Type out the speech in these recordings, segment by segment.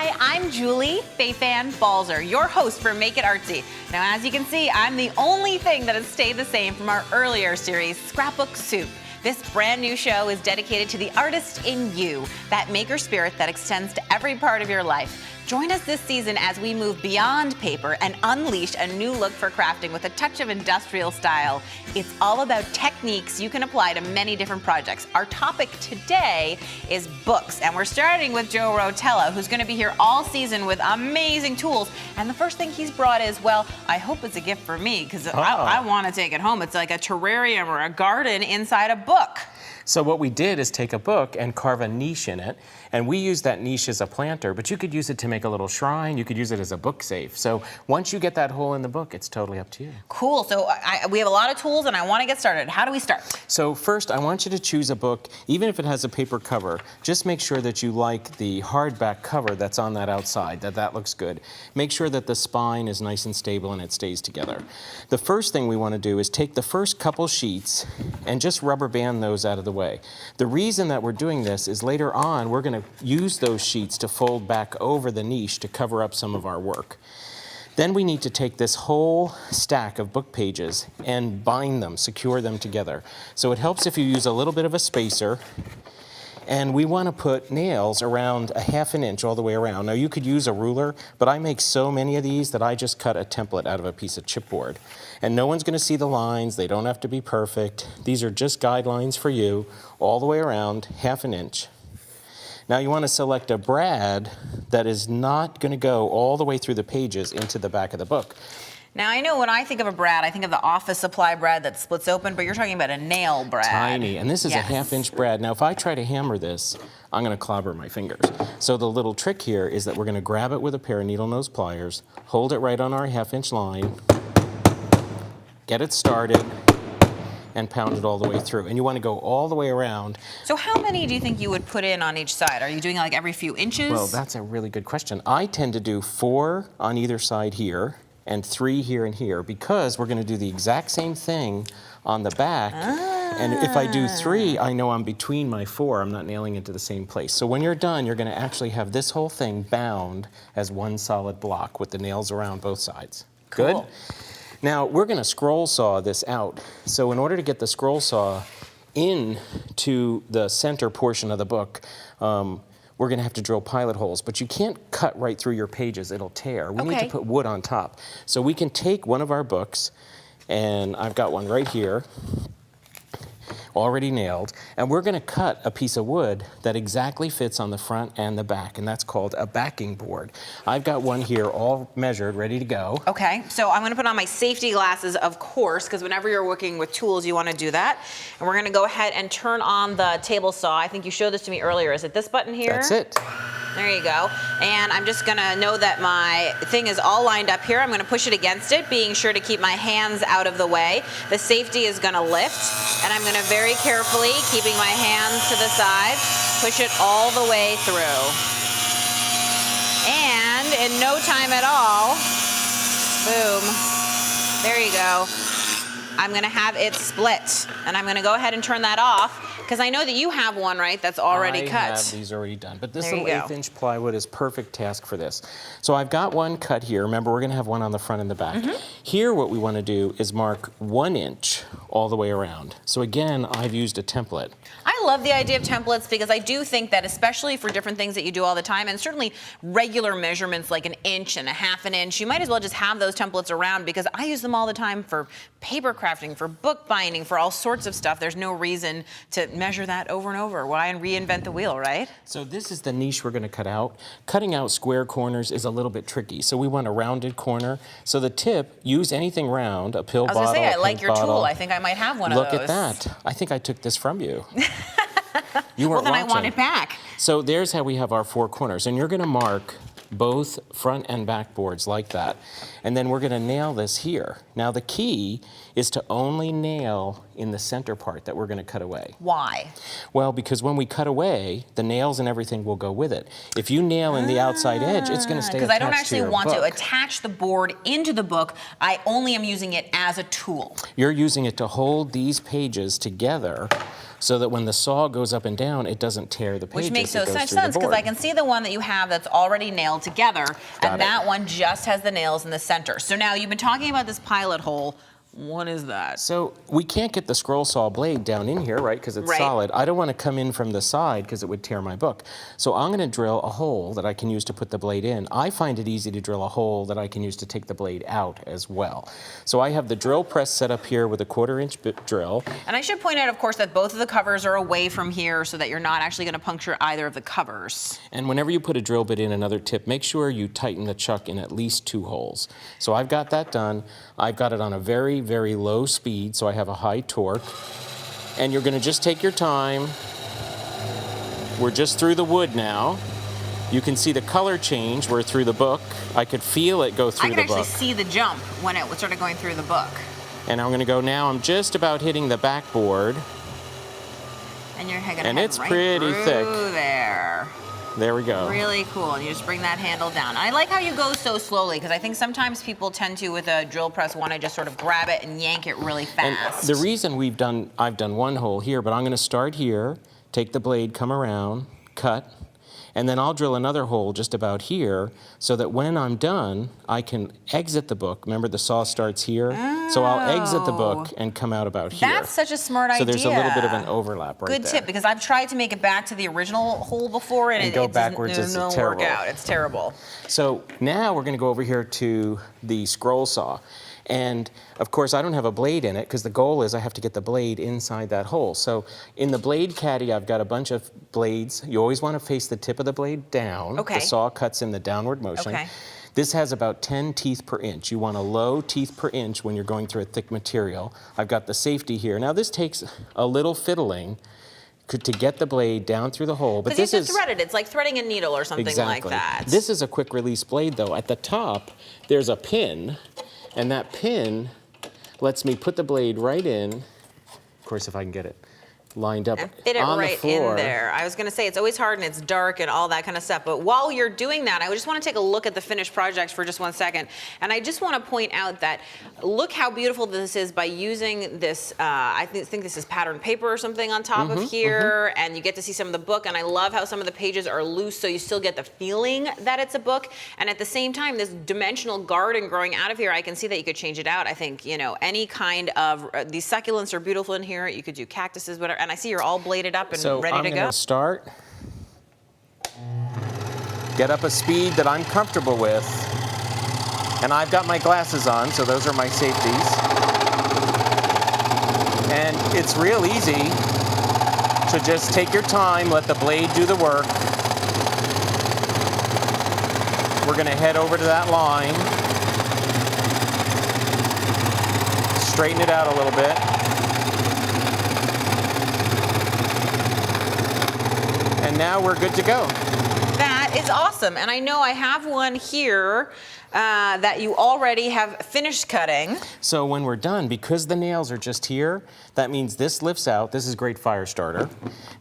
Hi, I'm Julie Faifan Balzer, your host for Make It Artsy. Now, as you can see, I'm the only thing that has stayed the same from our earlier series, Scrapbook Soup. This brand new show is dedicated to the artist in you, that maker spirit that extends to every part of your life. Join us this season as we move beyond paper and unleash a new look for crafting with a touch of industrial style. It's all about techniques you can apply to many different projects. Our topic today is books, and we're starting with Joe Rotella, who's going to be here all season with amazing tools. And the first thing he's brought is, well, I hope it's a gift for me, because I want to take it home. It's like a terrarium or a garden inside a book. So what we did is take a book and carve a niche in it, and we use that niche as a planter, but you could use it to make a little shrine, you could use it as a book safe. So once you get that hole in the book, it's totally up to you. Cool, so we have a lot of tools and I want to get started. How do we start? So first, I want you to choose a book, even if it has a paper cover, just make sure that you like the hardback cover that's on that outside, that looks good. Make sure that the spine is nice and stable and it stays together. The first thing we want to do is take the first couple sheets and just rubber band those out of the way. The reason that we're doing this is later on we're going to use those sheets to fold back over the niche to cover up some of our work. Then we need to take this whole stack of book pages and bind them, secure them together. So it helps if you use a little bit of a spacer. And we want to put nails around a ½ an inch all the way around. Now you could use a ruler, but I make so many of these that I just cut a template out of a piece of chipboard. And no one's going to see the lines, they don't have to be perfect. These are just guidelines for you, all the way around, ½ an inch. Now you want to select a brad that is not going to go all the way through the pages into the back of the book. Now, I know when I think of a brad, I think of the office supply brad that splits open, but you're talking about a nail brad. Tiny, and this is a ½ inch brad. Now, if I try to hammer this, I'm going to clobber my fingers. So the little trick here is that we're going to grab it with a pair of needle nose pliers, hold it right on our ½ inch line, get it started, and pound it all the way through. And you want to go all the way around. So how many do you think you would put in on each side? Are you doing like every few inches? Well, that's a really good question. I tend to do 4 on either side here, and 3 here and here, because we're going to do the exact same thing on the back. And if I do 3, I know I'm between my 4. I'm not nailing it to the same place. So when you're done, you're going to actually have this whole thing bound as one solid block with the nails around both sides. Cool. Good? Now, we're going to scroll saw this out. So in order to get the scroll saw into the center portion of the book, we're going to have to drill pilot holes, but you can't cut right through your pages. It'll tear. We need to put wood on top. So we can take one of our books, and I've got one right here, already nailed, and we're going to cut a piece of wood that exactly fits on the front and the back, and that's called a backing board. I've got one here all measured, ready to go. Okay, so I'm going to put on my safety glasses, of course, because whenever you're working with tools, you want to do that. And we're going to go ahead and turn on the table saw. I think you showed this to me earlier. Is it this button here? That's it. There you go. And I'm just going to know that my thing is all lined up here. I'm going to push it against it, being sure to keep my hands out of the way. The safety is going to lift, and I'm going to very carefully, keeping my hands to the side, push it all the way through. And in no time at all, boom, there you go. I'm going to have it split, and I'm going to go ahead and turn that off, because I know that you have one, right, that's already cut. I have these already done, but this little 1/8 inch plywood is perfect task for this. So I've got one cut here. Remember, we're going to have one on the front and the back. Here, what we want to do is mark 1 inch all the way around. So again, I've used a template. I love the idea of templates, because I do think that, especially for different things that you do all the time, and certainly regular measurements like 1 inch and ½ an inch, you might as well just have those templates around, because I use them all the time for paper crafting, for book binding, for all sorts of stuff. There's no reason to measure that over and over. Why reinvent the wheel, right? So this is the niche we're going to cut out. Cutting out square corners is a little bit tricky, so we want a rounded corner. So the tip, use anything round, a pill bottle, I was going to say, I like your bottle. tool. I think I might have one of those. Look at that. I think I took this from you. You weren't well, then watching. I want it back. So there's how we have our 4 corners, and you're going to mark both front and back boards like that. And then we're going to nail this here. Now the key is to only nail in the center part that we're going to cut away. Why? Well, because when we cut away, the nails and everything will go with it. If you nail in the outside edge, it's going to stay attached to your book. Because I don't actually want to attach the board into the book. I only am using it as a tool. You're using it to hold these pages together so that when the saw goes up and down, it doesn't tear the pages. Which makes so it goes much through the sense, because board. I can see the one that you have that's already nailed together, and that one just has the nails in the center. So now you've been talking about this pilot hole. What is that? So we can't get the scroll saw blade down in here, right, because it's solid. I don't want to come in from the side because it would tear my book. So I'm going to drill a hole that I can use to put the blade in. I find it easy to drill a hole that I can use to take the blade out as well. So I have the drill press set up here with a 1/4-inch drill. And I should point out, of course, that both of the covers are away from here so that you're not actually going to puncture either of the covers. And whenever you put a drill bit in, another tip, make sure you tighten the chuck in at least 2 holes. So I've got that done. I've got it on a very, very low speed, so I have a high torque. And you're going to just take your time. We're just through the wood now. You can see the color change. We're through the book. I could feel it go through the book. I can actually see the jump when it started going through the book. And I'm going to go now. I'm just about hitting the backboard. And you're going to And head it's right pretty through thick. there. There we go. Really cool. And you just bring that handle down. I like how you go so slowly, because I think sometimes people tend to, with a drill press, want to just sort of grab it and yank it really fast. And the reason I've done 1 hole here, but I'm going to start here, take the blade, come around, cut, and then I'll drill another hole just about here so that when I'm done, I can exit the book. Remember, the saw starts here? So I'll exit the book and come out about here. That's such a smart idea. So there's a little bit of an overlap right there. Good tip, because I've tried to make it back to the original hole before, and it go backwards doesn't is terrible. work out. It's terrible. So now we're going to go over here to the scroll saw. And of course, I don't have a blade in it because the goal is I have to get the blade inside that hole. So in the blade caddy, I've got a bunch of blades. You always want to face the tip of the blade down. Okay. The saw cuts in the downward motion. Okay. This has about 10 teeth per inch. You want a low teeth per inch when you're going through a thick material. I've got the safety here. Now this takes a little fiddling to get the blade down through the hole. But this is threaded. It's like threading a needle or something like that. This is a quick release blade though. At the top, there's a pin. And that pin lets me put the blade right in. Of course, if I can get it lined up and fit it on right the floor. in there. I was going to say, it's always hard and it's dark and all that kind of stuff. But while you're doing that, I just want to take a look at the finished project for just 1 second. And I just want to point out that look how beautiful this is by using this, I think this is patterned paper or something on top of here. And you get to see some of the book. And I love how some of the pages are loose, so you still get the feeling that it's a book. And at the same time, this dimensional garden growing out of here, I can see that you could change it out. I think, you know, any kind of, these succulents are beautiful in here. You could do cactuses, whatever. And I see you're all bladed up and ready to go. So I'm going to start, get up a speed that I'm comfortable with, and I've got my glasses on, so those are my safeties. And it's real easy to just take your time, let the blade do the work. We're going to head over to that line, straighten it out a little bit. And now we're good to go. That is awesome. And I know I have one here that you already have finished cutting. So when we're done, because the nails are just here, that means this lifts out. This is a great fire starter.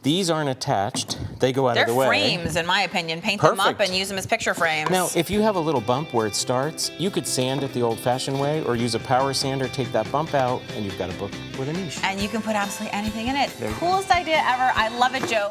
These aren't attached. They go out of the way. They're frames, in my opinion. Paint them up and use them as picture frames. Now, if you have a little bump where it starts, you could sand it the old-fashioned way or use a power sander, take that bump out, and you've got a book with a niche. And you can put absolutely anything in it. Coolest idea ever. I love it, Joe.